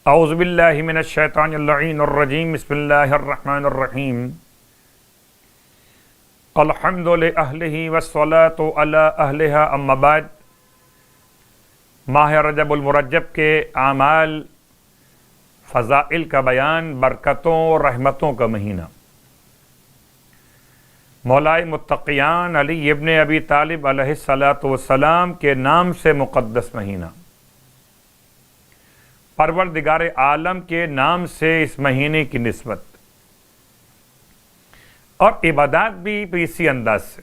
اعوذ باللہ من الشیطان اللعین الرجیم بسم اللہ الرحمن الرحیم الحمد لأہلہ والصلاة علی اہلہا اما بعد۔ ماہ رجب المرجب کے اعمال، فضائل کا بیان، برکتوں اور رحمتوں کا مہینہ، مولائے متقیان علی ابن ابی طالب علیہ السلام کے نام سے مقدس مہینہ، پروردگار عالم کے نام سے اس مہینے کی نسبت، اور عبادات بھی اسی انداز سے۔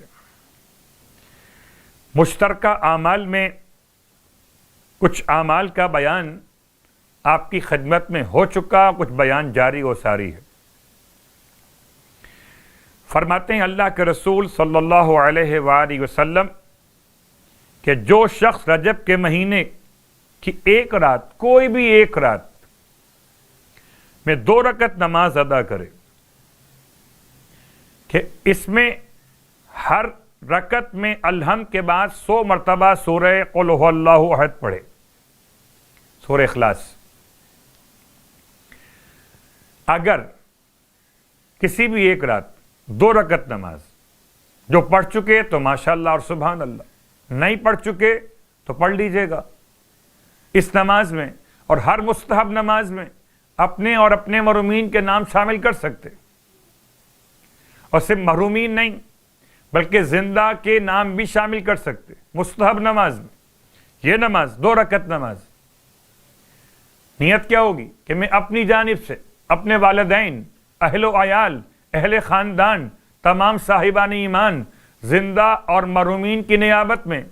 مشترکہ اعمال میں کچھ اعمال کا بیان آپ کی خدمت میں ہو چکا، کچھ بیان جاری و ساری ہے۔ فرماتے ہیں اللہ کے رسول صلی اللہ علیہ وآلہ وسلم کہ جو شخص رجب کے مہینے کی ایک رات، کوئی بھی ایک رات میں 2 رکعت نماز ادا کرے، کہ اس میں ہر رکعت میں الحمد کے بعد 100 مرتبہ سورہ قل هو اللہ احد پڑھے، سورہ اخلاص۔ اگر کسی بھی ایک رات 2 رکعت نماز جو پڑھ چکے تو ماشاءاللہ اور سبحان اللہ، نہیں پڑھ چکے تو پڑھ لیجئے گا۔ اس نماز میں اور ہر مستحب نماز میں اپنے اور اپنے محرومین کے نام شامل کر سکتے، اور صرف محرومین نہیں بلکہ زندہ کے نام بھی شامل کر سکتے مستحب نماز میں۔ یہ نماز 2 رکعت نماز، نیت کیا ہوگی کہ میں اپنی جانب سے اپنے والدین، اہل و عیال، اہل خاندان، تمام صاحبان ایمان، زندہ اور محرومین کی نیابت میں،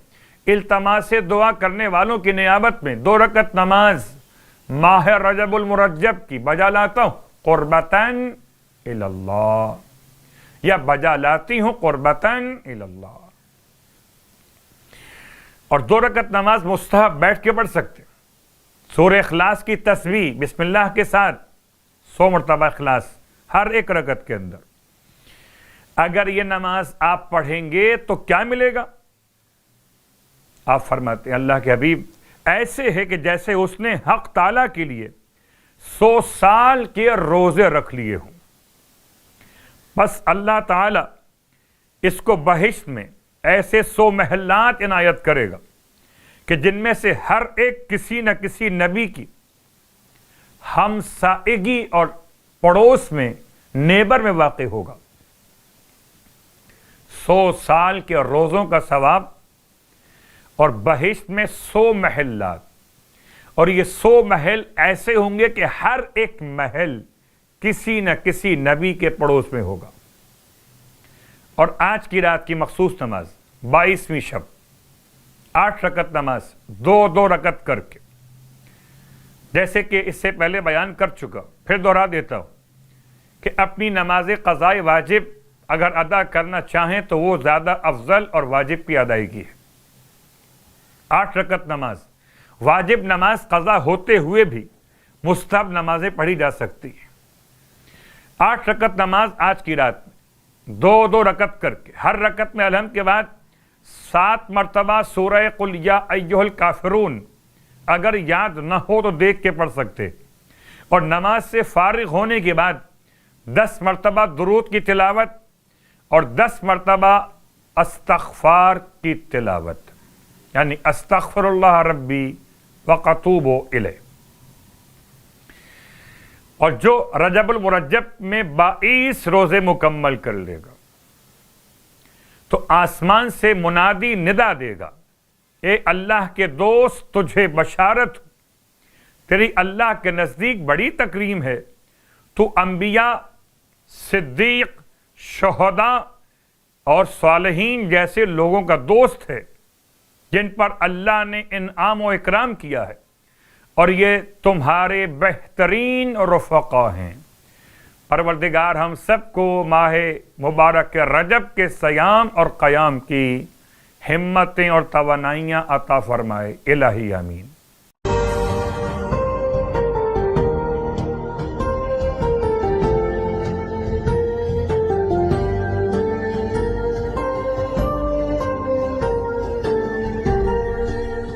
التماس دعا کرنے والوں کی نیابت میں 2 رکعت نماز ماہ رجب المرجب کی بجا لاتا ہوں قربتاً الی اللہ، یا بجا لاتی ہوں قربتاً الی اللہ۔ اور 2 رکعت نماز مستحب بیٹھ کے پڑھ سکتے۔ سورہ اخلاص کی تسبیح بسم اللہ کے ساتھ 100 مرتبہ اخلاص ہر ایک رکعت کے اندر۔ اگر یہ نماز آپ پڑھیں گے تو کیا ملے گا؟ آپ فرماتے ہیں اللہ کے حبیب ایسے ہے کہ جیسے اس نے حق تعالیٰ کے لیے 100 سال کے روزے رکھ لیے ہوں۔ بس اللہ تعالیٰ اس کو بہشت میں ایسے 100 محلات عنایت کرے گا کہ جن میں سے ہر ایک کسی نہ کسی نبی کی ہمسائیگی اور پڑوس میں، نیبر میں واقع ہوگا۔ 100 سال کے روزوں کا ثواب، اور بہشت میں 100 محلات، اور یہ 100 محل ایسے ہوں گے کہ ہر ایک محل کسی نہ کسی نبی کے پڑوس میں ہوگا۔ اور آج کی رات کی مخصوص نماز 22ویں شب، 8 رکعت نماز 2 رکعت کر کے، جیسے کہ اس سے پہلے بیان کر چکا، پھر دوہرا دیتا ہوں کہ اپنی نماز قضاء واجب اگر ادا کرنا چاہیں تو وہ زیادہ افضل اور واجب کی ادائیگی ہے۔ 8 رکعت نماز، واجب نماز قضا ہوتے ہوئے بھی مستحب نمازیں پڑھی جا سکتی ہیں۔ 8 رکعت نماز آج کی رات میں 2 رکعت کر کے، ہر رکعت میں الحمد کے بعد 7 مرتبہ سورہ قل یا ایھا الکافرون، اگر یاد نہ ہو تو دیکھ کے پڑھ سکتے، اور نماز سے فارغ ہونے کے بعد 10 مرتبہ درود کی تلاوت اور 10 مرتبہ استغفار کی تلاوت، یعنی استغفر اللہ ربی واتوب الیہ۔ اور جو رجب المرجب میں 22 روزے مکمل کر لے گا تو آسمان سے منادی ندا دے گا، اے اللہ کے دوست تجھے بشارت ہو، تیری اللہ کے نزدیک بڑی تکریم ہے، تو انبیاء، صدیق، شہداء اور صالحین جیسے لوگوں کا دوست ہے جن پر اللہ نے انعام و اکرام کیا ہے، اور یہ تمہارے بہترین رفقا ہیں۔ پروردگار ہم سب کو ماہ مبارک رجب کے صیام اور قیام کی ہمتیں اور توانائیاں عطا فرمائے، الہی آمین۔